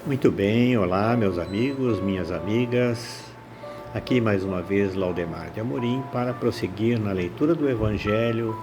Muito bem, olá meus amigos, minhas amigas. Aqui mais uma vez Laudemar de Amorim para prosseguir na leitura do Evangelho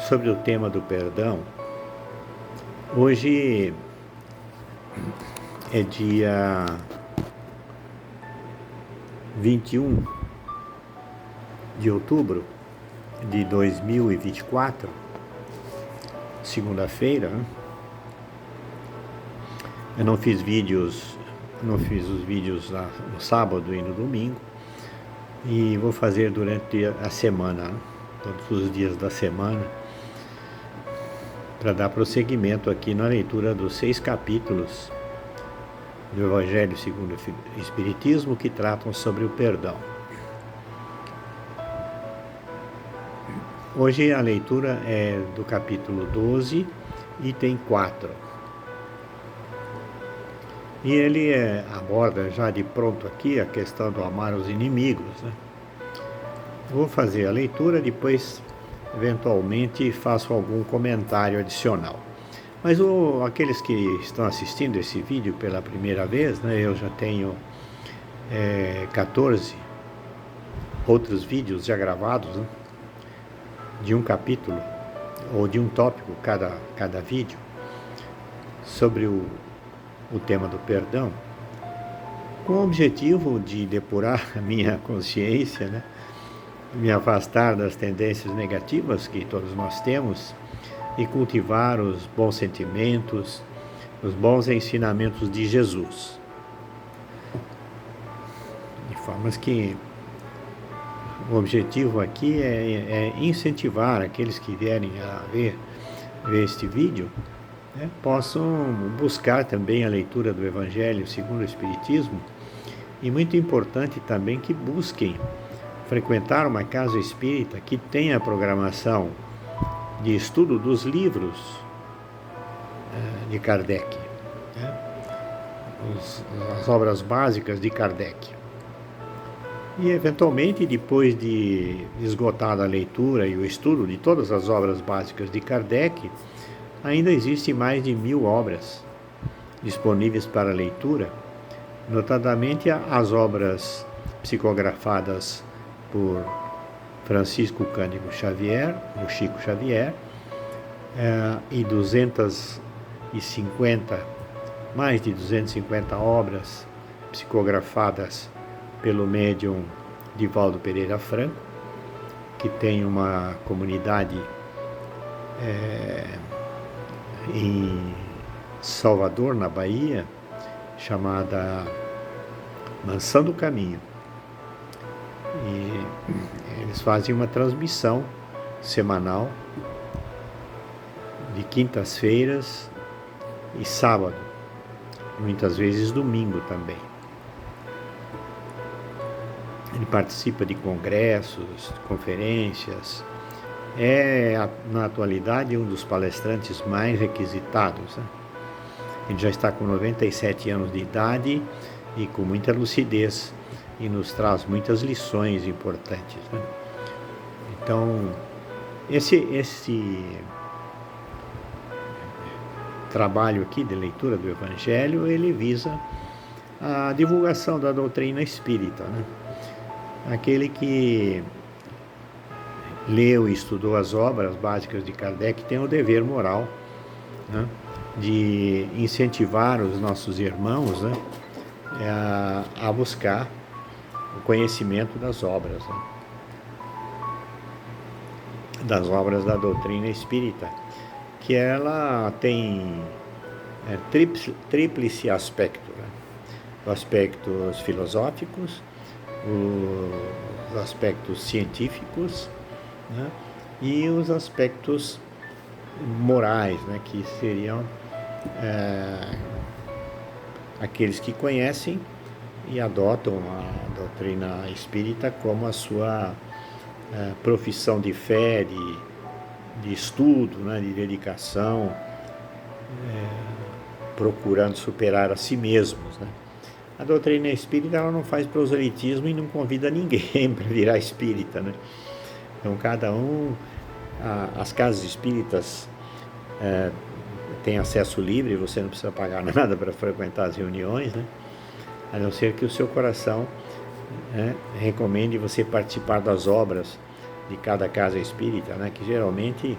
sobre o tema do perdão. Hoje é dia 21 de outubro de 2024, segunda-feira. Eu não fiz os vídeos no sábado e no domingo, e vou fazer durante a semana, todos os dias da semana, para dar prosseguimento aqui na leitura dos 6 capítulos do Evangelho segundo o Espiritismo que tratam sobre o perdão. Hoje a leitura é do capítulo 12, item 4. E ele aborda já de pronto aqui a questão do amar os inimigos, né? Vou fazer a leitura, depois eventualmente faço algum comentário adicional. Mas aqueles que estão assistindo esse vídeo pela primeira vez, né, eu já tenho 14 outros vídeos já gravados, né, de um capítulo ou de um tópico cada vídeo sobre o tema do perdão, com o objetivo de depurar a minha consciência, né? Me afastar das tendências negativas que todos nós temos e cultivar os bons sentimentos, os bons ensinamentos de Jesus. De formas que o objetivo aqui é incentivar aqueles que vierem a ver este vídeo, né, possam buscar também a leitura do Evangelho segundo o Espiritismo, e muito importante também que busquem frequentar uma casa espírita que tenha a programação de estudo dos livros de Kardec, né, as obras básicas de Kardec. E, eventualmente, depois de esgotada a leitura e o estudo de todas as obras básicas de Kardec, ainda existem mais de 1000 obras disponíveis para leitura, notadamente as obras psicografadas por Francisco Cândido Xavier, o Chico Xavier, e mais de 250 obras psicografadas pelo médium Divaldo Pereira Franco, que tem uma comunidade em Salvador, na Bahia, chamada Mansão do Caminho. E eles fazem uma transmissão semanal de quintas-feiras e sábado, muitas vezes domingo também. Ele participa de congressos, de conferências, na atualidade um dos palestrantes mais requisitados, né? Ele já está com 97 anos de idade e com muita lucidez, e nos traz muitas lições importantes, né? Então, esse trabalho aqui de leitura do Evangelho, ele visa a divulgação da doutrina espírita, né? Aquele que leu e estudou as obras básicas de Kardec tem o dever moral, né, de incentivar os nossos irmãos, né, a buscar o conhecimento das obras, né, das obras da doutrina espírita, que ela tem tríplice aspecto, né, os aspectos filosóficos, os aspectos científicos, né, e os aspectos morais, né, que seriam aqueles que conhecem e adotam a doutrina espírita como a sua profissão de fé, de estudo, né, de dedicação, procurando superar a si mesmos, né. A doutrina espírita, ela não faz proselitismo e não convida ninguém para virar espírita, né? Então, cada um, as casas espíritas tem acesso livre, você não precisa pagar nada para frequentar as reuniões, né? A não ser que o seu coração, né, recomende você participar das obras de cada casa espírita, né, que geralmente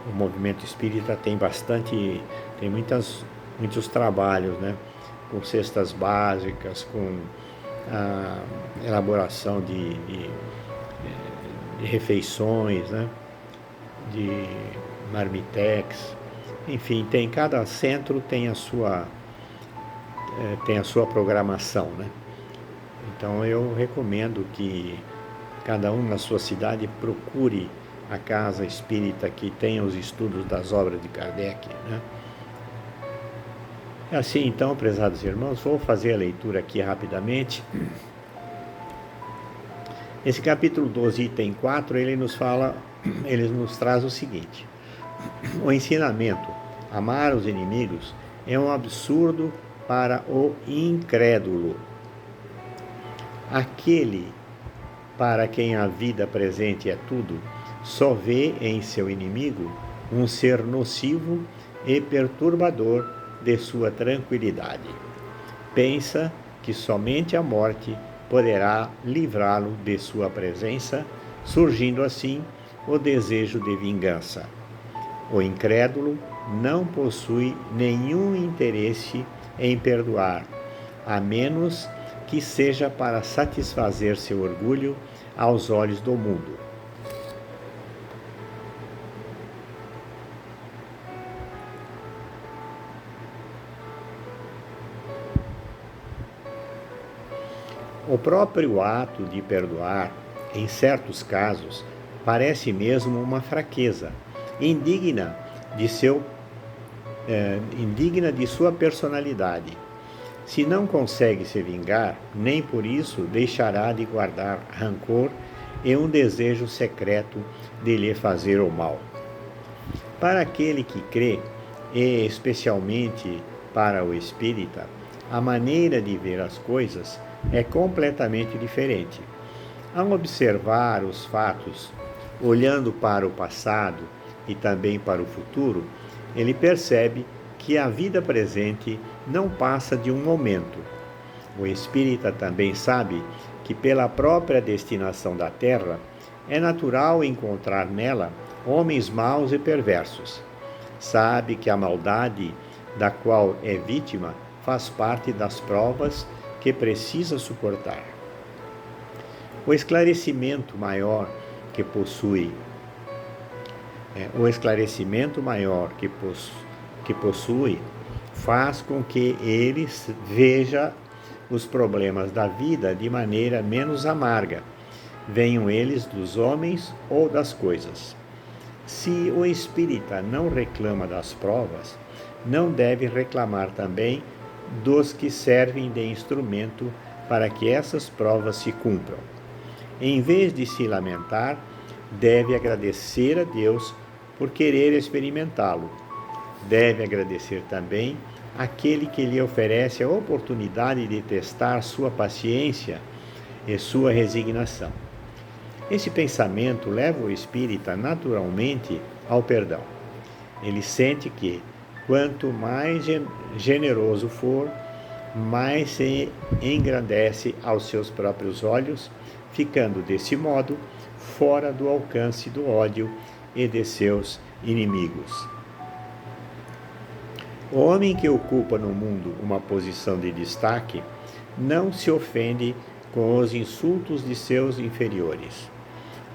o movimento espírita tem muitos trabalhos, né, com cestas básicas, com a elaboração de refeições, né, de marmitex, enfim, cada centro tem a sua programação, né? Então eu recomendo que cada um na sua cidade procure a casa espírita que tenha os estudos das obras de Kardec, né? Assim, então, prezados irmãos, vou fazer a leitura aqui rapidamente. Esse capítulo 12, item 4, ele nos traz o seguinte: o ensinamento, amar os inimigos, é um absurdo para o incrédulo. Aquele para quem a vida presente é tudo, só vê em seu inimigo um ser nocivo e perturbador de sua tranquilidade. Pensa que somente a morte poderá livrá-lo de sua presença, surgindo assim o desejo de vingança. O incrédulo não possui nenhum interesse em perdoar, a menos que seja para satisfazer seu orgulho aos olhos do mundo. O próprio ato de perdoar, em certos casos, parece mesmo uma fraqueza, indigna de sua personalidade. Se não consegue se vingar, nem por isso deixará de guardar rancor e um desejo secreto de lhe fazer o mal. Para aquele que crê, e especialmente para o espírita, a maneira de ver as coisas é completamente diferente. Ao observar os fatos, olhando para o passado e também para o futuro, ele percebe que a vida presente não passa de um momento. O espírita também sabe que, pela própria destinação da Terra, é natural encontrar nela homens maus e perversos. Sabe que a maldade da qual é vítima faz parte das provas que precisa suportar. O esclarecimento maior que possui faz com que ele veja os problemas da vida de maneira menos amarga, venham eles dos homens ou das coisas. Se o espírita não reclama das provas, não deve reclamar também dos que servem de instrumento para que essas provas se cumpram. Em vez de se lamentar, deve agradecer a Deus por querer experimentá-lo. Deve agradecer também aquele que lhe oferece a oportunidade de testar sua paciência e sua resignação. Esse pensamento leva o espírita naturalmente ao perdão. Ele sente que, quanto mais generoso for, mais se engrandece aos seus próprios olhos, ficando desse modo fora do alcance do ódio e de seus inimigos. O homem que ocupa no mundo uma posição de destaque não se ofende com os insultos de seus inferiores.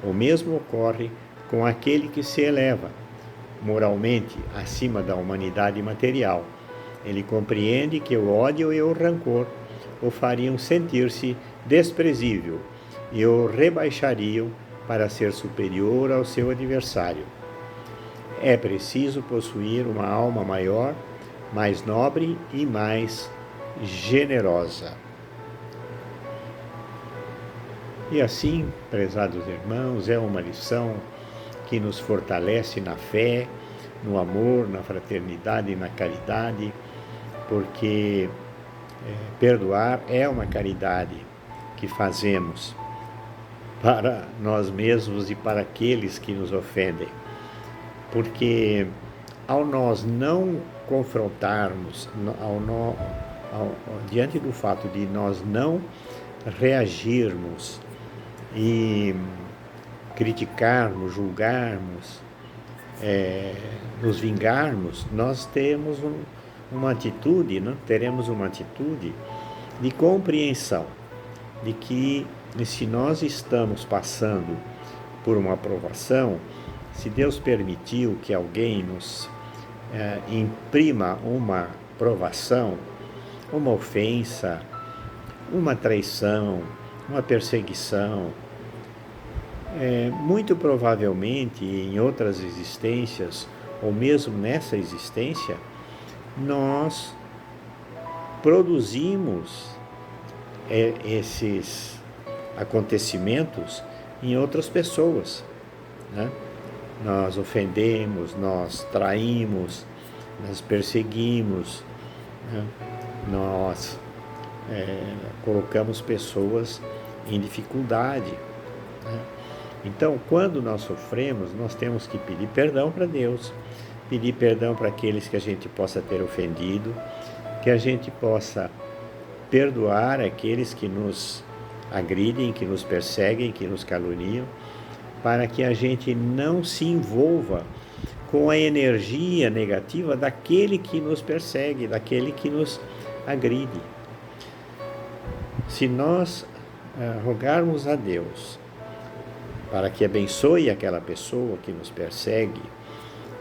O mesmo ocorre com aquele que se eleva moralmente acima da humanidade material. Ele compreende que o ódio e o rancor o fariam sentir-se desprezível e o rebaixariam para ser superior ao seu adversário. É preciso possuir uma alma maior, mais nobre e mais generosa. E assim, prezados irmãos, é uma lição que nos fortalece na fé, no amor, na fraternidade e na caridade, porque perdoar é uma caridade que fazemos para nós mesmos e para aqueles que nos ofendem. Porque ao nós não confrontarmos, diante do fato de nós não reagirmos e criticarmos, julgarmos, nos vingarmos, nós temos uma atitude, né? Teremos uma atitude de compreensão de que se nós estamos passando por uma provação, se Deus permitiu que alguém nos imprima uma provação, uma ofensa, uma traição, uma perseguição, muito provavelmente em outras existências, ou mesmo nessa existência, nós produzimos esses acontecimentos em outras pessoas, né? Nós ofendemos, nós traímos, nós perseguimos, né? Nós colocamos pessoas em dificuldade, né? Então, quando nós sofremos, nós temos que pedir perdão para Deus, pedir perdão para aqueles que a gente possa ter ofendido, que a gente possa perdoar aqueles que nos agridem, que nos perseguem, que nos caluniam, para que a gente não se envolva com a energia negativa daquele que nos persegue, daquele que nos agride. Se nós rogarmos a Deus para que abençoe aquela pessoa que nos persegue,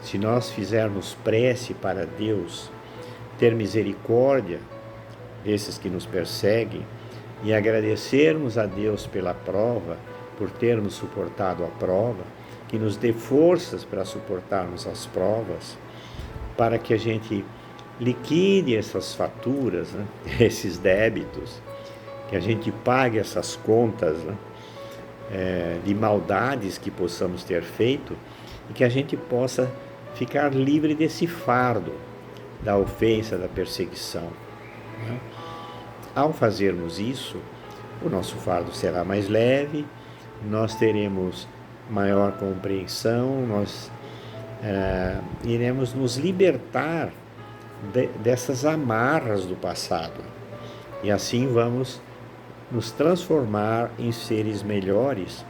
se nós fizermos prece para Deus ter misericórdia desses que nos perseguem e agradecermos a Deus pela prova, por termos suportado a prova, que nos dê forças para suportarmos as provas, para que a gente liquide essas faturas, né? Esses débitos, que a gente pague essas contas, né? De maldades que possamos ter feito e que a gente possa ficar livre desse fardo da ofensa, da perseguição, né? Ao fazermos isso, o nosso fardo será mais leve, nós teremos maior compreensão, nós iremos nos libertar dessas amarras do passado e assim vamos nos transformar em seres melhores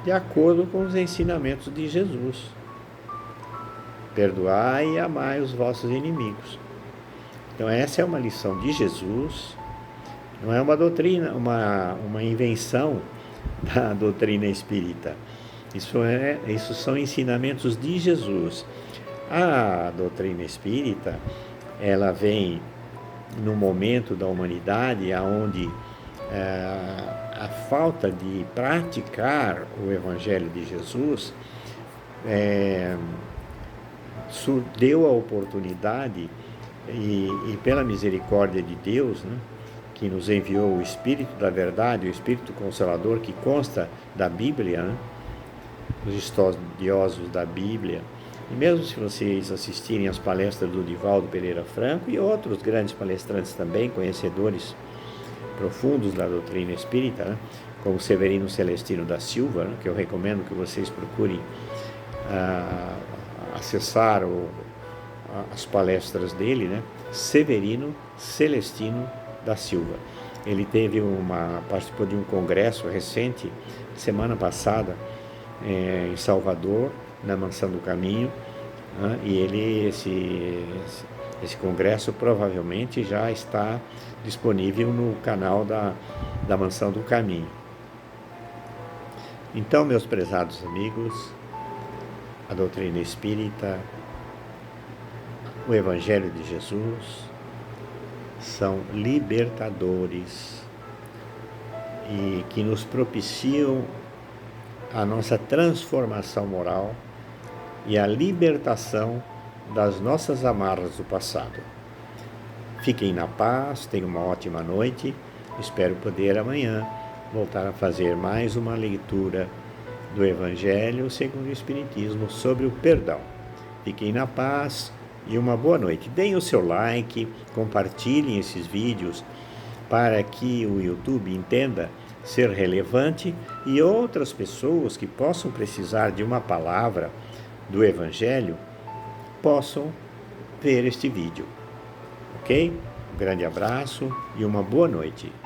de acordo com os ensinamentos de Jesus. Perdoai e amai os vossos inimigos. Então essa é uma lição de Jesus, não é uma doutrina, uma invenção da doutrina espírita. Isso são ensinamentos de Jesus. A doutrina espírita, ela vem no momento da humanidade onde a falta de praticar o Evangelho de Jesus deu a oportunidade e pela misericórdia de Deus, né, que nos enviou o Espírito da Verdade, o Espírito Consolador que consta da Bíblia, né, os estudiosos da Bíblia, e mesmo se vocês assistirem às palestras do Divaldo Pereira Franco e outros grandes palestrantes também, conhecedores profundos da doutrina espírita, né, como Severino Celestino da Silva, né, que eu recomendo que vocês procurem acessar as palestras dele, né, Severino Celestino da Silva. Ele participou de um congresso recente, semana passada, em Salvador, na Mansão do Caminho, né, e esse congresso provavelmente já está disponível no canal da Mansão do Caminho. Então, meus prezados amigos, a doutrina espírita, o Evangelho de Jesus são libertadores e que nos propiciam a nossa transformação moral e a libertação das nossas amarras do passado. Fiquem na paz, tenham uma ótima noite. Espero poder amanhã voltar a fazer mais uma leitura do Evangelho segundo o Espiritismo sobre o perdão. Fiquem na paz e uma boa noite. Deem o seu like, compartilhem esses vídeos para que o YouTube entenda ser relevante e outras pessoas que possam precisar de uma palavra do Evangelho possam ver este vídeo. Ok? Um grande abraço e uma boa noite.